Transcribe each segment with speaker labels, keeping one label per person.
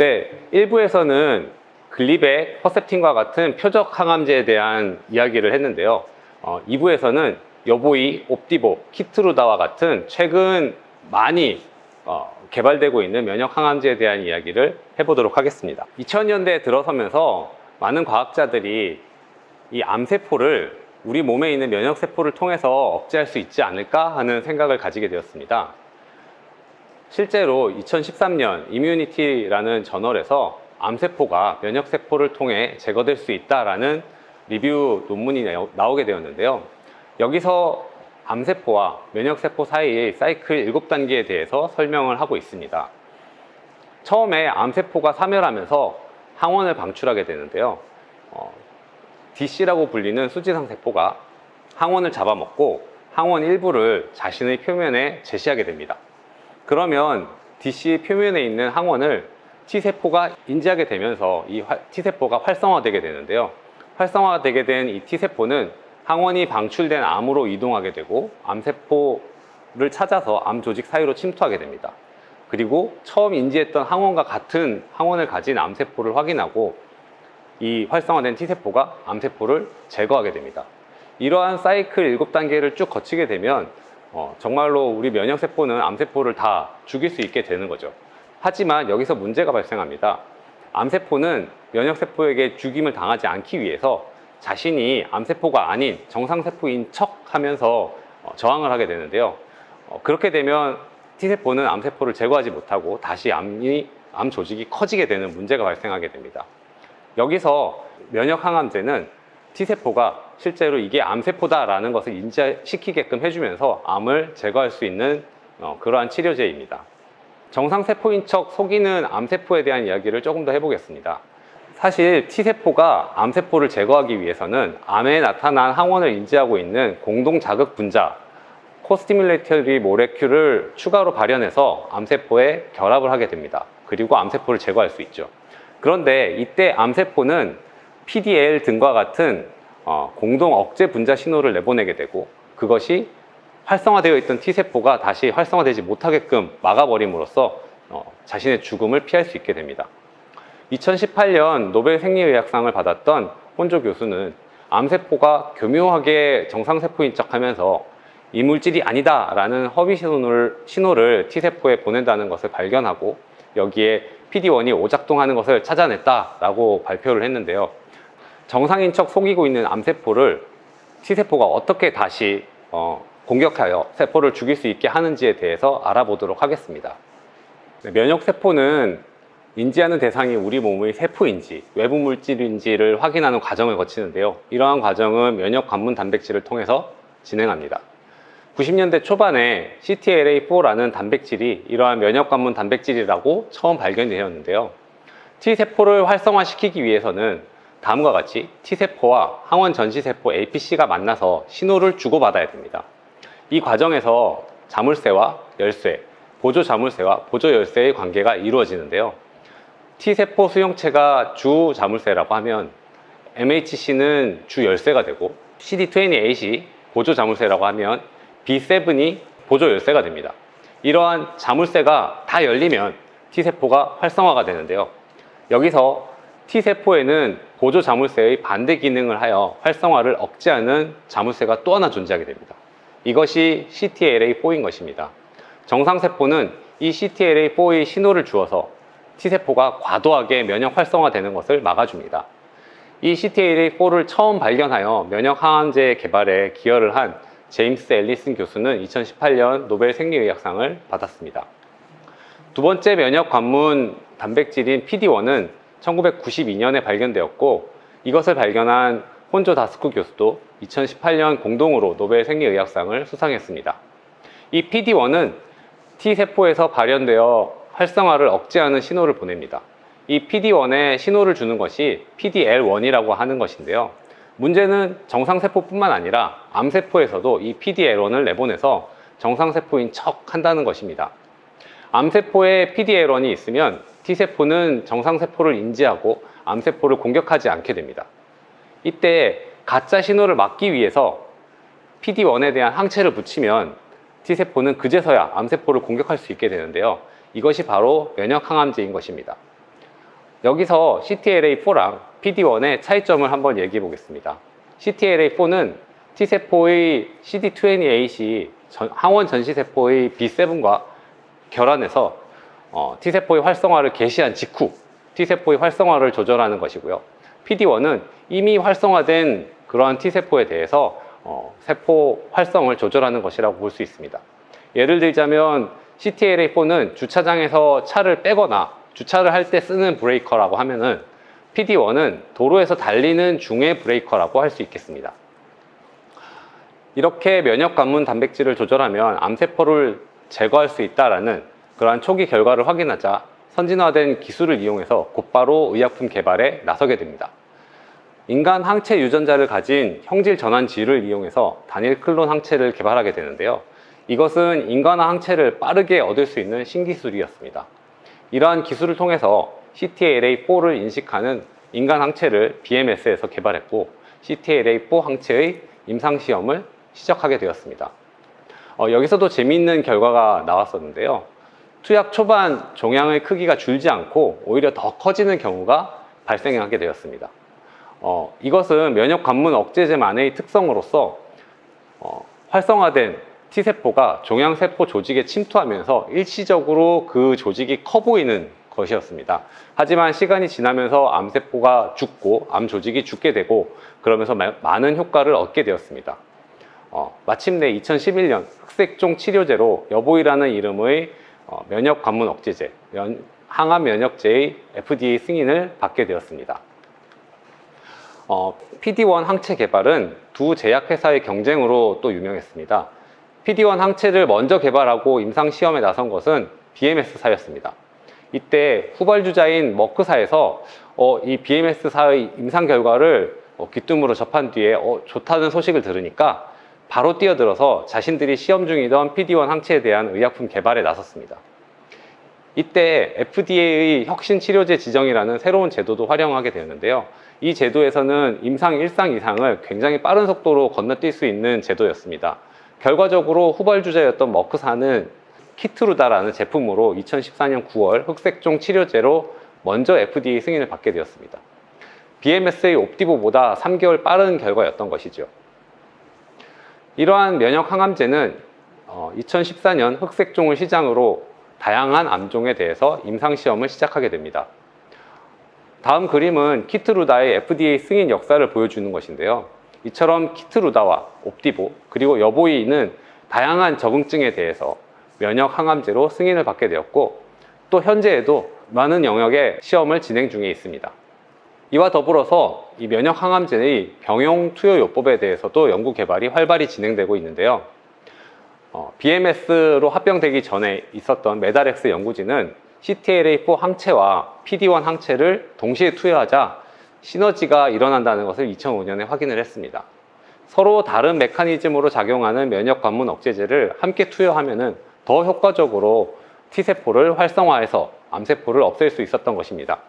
Speaker 1: 네, 1부에서는 글리백, 허셉틴과 같은 표적 항암제에 대한 이야기를 했는데요. 2부에서는 여보이, 옵디보, 키트루다와 같은 최근 많이 개발되고 있는 면역 항암제에 대한 이야기를 해보도록 하겠습니다. 2000년대에 들어서면서 많은 과학자들이 이 암세포를 우리 몸에 있는 면역세포를 통해서 억제할 수 있지 않을까 하는 생각을 가지게 되었습니다. 실제로 2013년 이뮤니티라는 저널에서 암세포가 면역세포를 통해 제거될 수 있다라는 리뷰 논문이 나오게 되었는데요. 여기서 암세포와 면역세포 사이의 사이클 7단계에 대해서 설명을 하고 있습니다. 처음에 암세포가 사멸하면서 항원을 방출하게 되는데요. DC라고 불리는 수지상 세포가 항원을 잡아먹고 항원 일부를 자신의 표면에 제시하게 됩니다. 그러면 DC 표면에 있는 항원을 T세포가 인지하게 되면서 이 T세포가 활성화되게 되는데요. 활성화되게 된 이 T세포는 항원이 방출된 암으로 이동하게 되고 암세포를 찾아서 암 조직 사이로 침투하게 됩니다. 그리고 처음 인지했던 항원과 같은 항원을 가진 암세포를 확인하고 이 활성화된 T세포가 암세포를 제거하게 됩니다. 이러한 사이클 7단계를 쭉 거치게 되면 정말로 우리 면역세포는 암세포를 다 죽일 수 있게 되는 거죠. 하지만 여기서 문제가 발생합니다. 암세포는 면역세포에게 죽임을 당하지 않기 위해서 자신이 암세포가 아닌 정상세포인 척 하면서 저항을 하게 되는데요. 그렇게 되면 T세포는 암세포를 제거하지 못하고 다시 암 조직이 커지게 되는 문제가 발생하게 됩니다. 여기서 면역항암제는 T세포가 실제로 이게 암세포다라는 것을 인지시키게끔 해주면서 암을 제거할 수 있는 그러한 치료제입니다. 정상세포인 척 속이는 암세포에 대한 이야기를 조금 더 해보겠습니다. 사실 T세포가 암세포를 제거하기 위해서는 암에 나타난 항원을 인지하고 있는 공동자극 분자, 코스티뮬레이터리 모레큘을 추가로 발현해서 암세포에 결합을 하게 됩니다. 그리고 암세포를 제거할 수 있죠. 그런데 이때 암세포는 PDL 등과 같은 공동 억제 분자 신호를 내보내게 되고 그것이 활성화되어 있던 T세포가 다시 활성화되지 못하게끔 막아버림으로써 자신의 죽음을 피할 수 있게 됩니다. 2018년 노벨 생리의학상을 받았던 혼조 교수는 암세포가 교묘하게 정상세포인 척하면서 이 물질이 아니다 라는 허위 신호를 T세포에 보낸다는 것을 발견하고 여기에 PD-1이 오작동하는 것을 찾아냈다라고 발표를 했는데요. 정상인 척 속이고 있는 암세포를 T세포가 어떻게 다시 공격하여 세포를 죽일 수 있게 하는지에 대해서 알아보도록 하겠습니다. 면역세포는 인지하는 대상이 우리 몸의 세포인지 외부 물질인지를 확인하는 과정을 거치는데요. 이러한 과정은 면역 관문 단백질을 통해서 진행합니다. 90년대 초반에 CTLA4라는 단백질이 이러한 면역 관문 단백질이라고 처음 발견되었는데요. T세포를 활성화시키기 위해서는 다음과 같이 T세포와 항원 전시세포 APC가 만나서 신호를 주고받아야 됩니다. 이 과정에서 자물쇠와 열쇠, 보조 자물쇠와 보조 열쇠의 관계가 이루어지는데요. T세포 수용체가 주 자물쇠라고 하면 MHC는 주 열쇠가 되고 CD28이 보조 자물쇠라고 하면 B7이 보조 열쇠가 됩니다. 이러한 자물쇠가 다 열리면 T세포가 활성화가 되는데요. 여기서 T세포에는 보조 자물쇠의 반대 기능을 하여 활성화를 억제하는 자물쇠가 또 하나 존재하게 됩니다. 이것이 CTLA4인 것입니다. 정상세포는 이 CTLA4의 신호를 주어서 T세포가 과도하게 면역 활성화되는 것을 막아줍니다. 이 CTLA4를 처음 발견하여 면역항암제 개발에 기여를 한 제임스 앨리슨 교수는 2018년 노벨 생리의학상을 받았습니다. 두 번째 면역 관문 단백질인 PD-1은 1992년에 발견되었고 이것을 발견한 혼조 다스쿠 교수도 2018년 공동으로 노벨 생리의학상을 수상했습니다. 이 PD-1은 T세포에서 발현되어 활성화를 억제하는 신호를 보냅니다. 이 PD-1에 신호를 주는 것이 PDL1이라고 하는 것인데요. 문제는 정상세포뿐만 아니라 암세포에서도 이 PDL1을 내보내서 정상세포인 척 한다는 것입니다. 암세포에 PDL1이 있으면 T세포는 정상세포를 인지하고 암세포를 공격하지 않게 됩니다. 이때 가짜 신호를 막기 위해서 PD-1에 대한 항체를 붙이면 T세포는 그제서야 암세포를 공격할 수 있게 되는데요. 이것이 바로 면역항암제인 것입니다. 여기서 CTLA4랑 PD-1의 차이점을 한번 얘기해 보겠습니다. CTLA4는 T세포의 CD28이 항원 전시세포의 B7과 결합해서 T세포의 활성화를 개시한 직후 T세포의 활성화를 조절하는 것이고요. PD-1은 이미 활성화된 그러한 T세포에 대해서 세포 활성을 조절하는 것이라고 볼 수 있습니다. 예를 들자면 CTLA4는 주차장에서 차를 빼거나 주차를 할 때 쓰는 브레이커라고 하면은 PD-1은 도로에서 달리는 중의 브레이커라고 할 수 있겠습니다. 이렇게 면역 관문 단백질을 조절하면 암세포를 제거할 수 있다라는 그러한 초기 결과를 확인하자 선진화된 기술을 이용해서 곧바로 의약품 개발에 나서게 됩니다. 인간 항체 유전자를 가진 형질 전환지를 이용해서 단일 클론 항체를 개발하게 되는데요. 이것은 인간화 항체를 빠르게 얻을 수 있는 신기술이었습니다. 이러한 기술을 통해서 CTLA4를 인식하는 인간 항체를 BMS에서 개발했고 CTLA4 항체의 임상시험을 시작하게 되었습니다. 여기서도 재미있는 결과가 나왔었는데요. 투약 초반 종양의 크기가 줄지 않고 오히려 더 커지는 경우가 발생하게 되었습니다. 이것은 면역 관문 억제제만의 특성으로서 활성화된 T세포가 종양세포 조직에 침투하면서 일시적으로 그 조직이 커 보이는 것이었습니다. 하지만 시간이 지나면서 암세포가 죽고 암 조직이 죽게 되고 그러면서 많은 효과를 얻게 되었습니다. 마침내 2011년 흑색종 치료제로 여보이라는 이름의 면역 관문 억제제, 항암 면역제의 FDA 승인을 받게 되었습니다. PD-1 항체 개발은 두 제약회사의 경쟁으로 또 유명했습니다. PD-1 항체를 먼저 개발하고 임상시험에 나선 것은 BMS사였습니다. 이때 후발주자인 머크사에서 이 BMS사의 임상 결과를 귀뜸으로 접한 뒤에 좋다는 소식을 들으니까 바로 뛰어들어서 자신들이 시험 중이던 PD-1 항체에 대한 의약품 개발에 나섰습니다. 이때 FDA의 혁신치료제 지정이라는 새로운 제도도 활용하게 되었는데요. 이 제도에서는 임상 1상 이상을 굉장히 빠른 속도로 건너뛸 수 있는 제도였습니다. 결과적으로 후발주자였던 머크사는 키트루다라는 제품으로 2014년 9월 흑색종 치료제로 먼저 FDA 승인을 받게 되었습니다. BMS의 옵디보보다 3개월 빠른 결과였던 것이죠. 이러한 면역 항암제는 2014년 흑색종을 시작으로 다양한 암종에 대해서 임상시험을 시작하게 됩니다. 다음 그림은 키트루다의 FDA 승인 역사를 보여주는 것인데요. 이처럼 키트루다와 옵디보 그리고 여보이는 다양한 적응증에 대해서 면역 항암제로 승인을 받게 되었고 또 현재에도 많은 영역의 시험을 진행 중에 있습니다. 이와 더불어서 이 면역 항암제의 병용 투여요법에 대해서도 연구 개발이 활발히 진행되고 있는데요. BMS로 합병되기 전에 있었던 메달엑스 연구진은 CTLA4 항체와 PD-1 항체를 동시에 투여하자 시너지가 일어난다는 것을 2005년에 확인을 했습니다. 서로 다른 메커니즘으로 작용하는 면역 관문 억제제를 함께 투여하면 더 효과적으로 T세포를 활성화해서 암세포를 없앨 수 있었던 것입니다.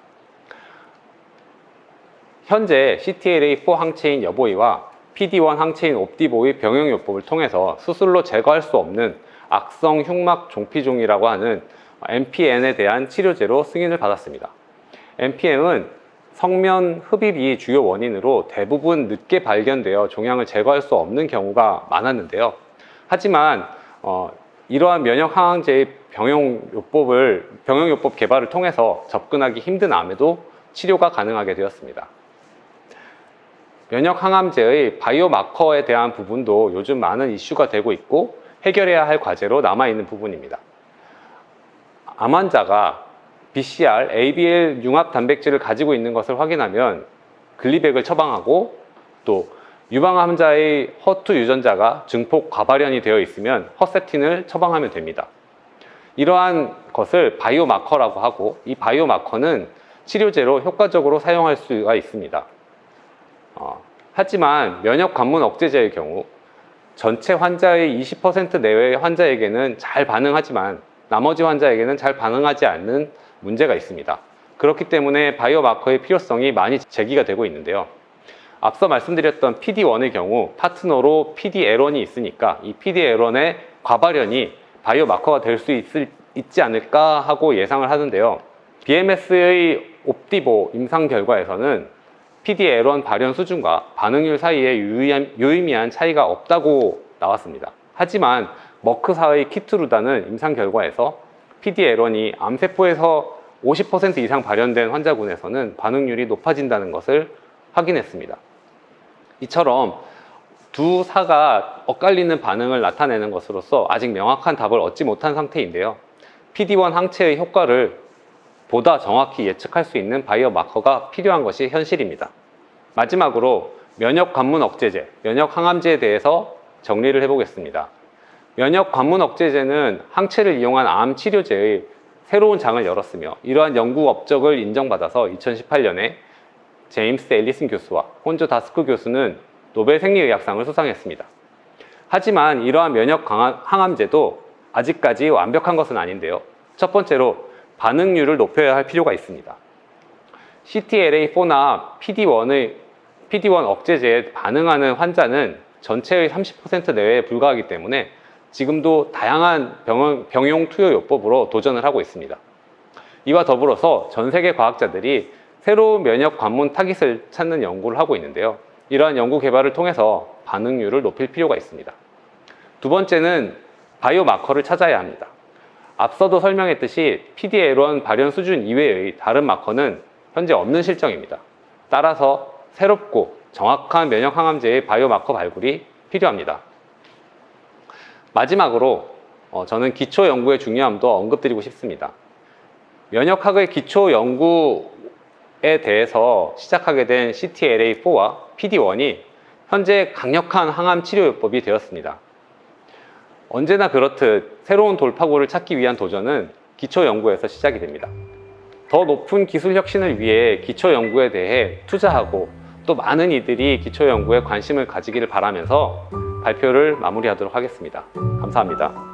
Speaker 1: 현재 CTLA4 항체인 여보이와 PD-1 항체인 옵디보의 병용요법을 통해서 수술로 제거할 수 없는 악성 흉막 종피종이라고 하는 MPN에 대한 치료제로 승인을 받았습니다. MPN은 성면 흡입이 주요 원인으로 대부분 늦게 발견되어 종양을 제거할 수 없는 경우가 많았는데요. 하지만 이러한 면역 항암제의 병용요법 개발을 통해서 접근하기 힘든 암에도 치료가 가능하게 되었습니다. 면역 항암제의 바이오마커에 대한 부분도 요즘 많은 이슈가 되고 있고 해결해야 할 과제로 남아있는 부분입니다. 암 환자가 BCR, ABL 융합 단백질을 가지고 있는 것을 확인하면 글리백을 처방하고 또 유방 환자의 허투 유전자가 증폭 과발현이 되어 있으면 허세틴을 처방하면 됩니다. 이러한 것을 바이오마커라고 하고 이 바이오마커는 치료제로 효과적으로 사용할 수가 있습니다. 하지만 면역 관문 억제제의 경우 전체 환자의 20% 내외의 환자에게는 잘 반응하지만 나머지 환자에게는 잘 반응하지 않는 문제가 있습니다. 그렇기 때문에 바이오마커의 필요성이 많이 제기가 되고 있는데요. 앞서 말씀드렸던 PD-1의 경우 파트너로 PD-L1이 있으니까 이 PD-L1의 과발현이 바이오마커가 될 수 있지 않을까 하고 예상을 하는데요. BMS의 옵디보 임상 결과에서는 PDL1 발현 수준과 반응률 사이에 유의미한 차이가 없다고 나왔습니다. 하지만 머크사의 키트루다는 임상 결과에서 PDL1이 암세포에서 50% 이상 발현된 환자군에서는 반응률이 높아진다는 것을 확인했습니다. 이처럼 두 사가 엇갈리는 반응을 나타내는 것으로서 아직 명확한 답을 얻지 못한 상태인데요. PD1 항체의 효과를 보다 정확히 예측할 수 있는 바이오 마커가 필요한 것이 현실입니다. 마지막으로 면역 관문 억제제, 면역 항암제에 대해서 정리를 해보겠습니다. 면역 관문 억제제는 항체를 이용한 암 치료제의 새로운 장을 열었으며 이러한 연구 업적을 인정받아서 2018년에 제임스 앨리슨 교수와 혼조 다스크 교수는 노벨 생리의학상을 수상했습니다. 하지만 이러한 면역 항암제도 아직까지 완벽한 것은 아닌데요. 첫 번째로 반응률을 높여야 할 필요가 있습니다. CTLA4나 PD1 억제제에 반응하는 환자는 전체의 30% 내외에 불과하기 때문에 지금도 다양한 병용 투여요법으로 도전을 하고 있습니다. 이와 더불어서 전 세계 과학자들이 새로운 면역 관문 타깃을 찾는 연구를 하고 있는데요. 이러한 연구 개발을 통해서 반응률을 높일 필요가 있습니다. 두 번째는 바이오 마커를 찾아야 합니다. 앞서도 설명했듯이 PDL1 발현 수준 이외의 다른 마커는 현재 없는 실정입니다. 따라서 새롭고 정확한 면역 항암제의 바이오 마커 발굴이 필요합니다. 마지막으로 저는 기초 연구의 중요함도 언급드리고 싶습니다. 면역학의 기초 연구에 대해서 시작하게 된 CTLA4와 PD1이 현재 강력한 항암 치료요법이 되었습니다. 언제나 그렇듯 새로운 돌파구를 찾기 위한 도전은 기초 연구에서 시작이 됩니다. 더 높은 기술 혁신을 위해 기초 연구에 대해 투자하고 또 많은 이들이 기초 연구에 관심을 가지기를 바라면서 발표를 마무리하도록 하겠습니다. 감사합니다.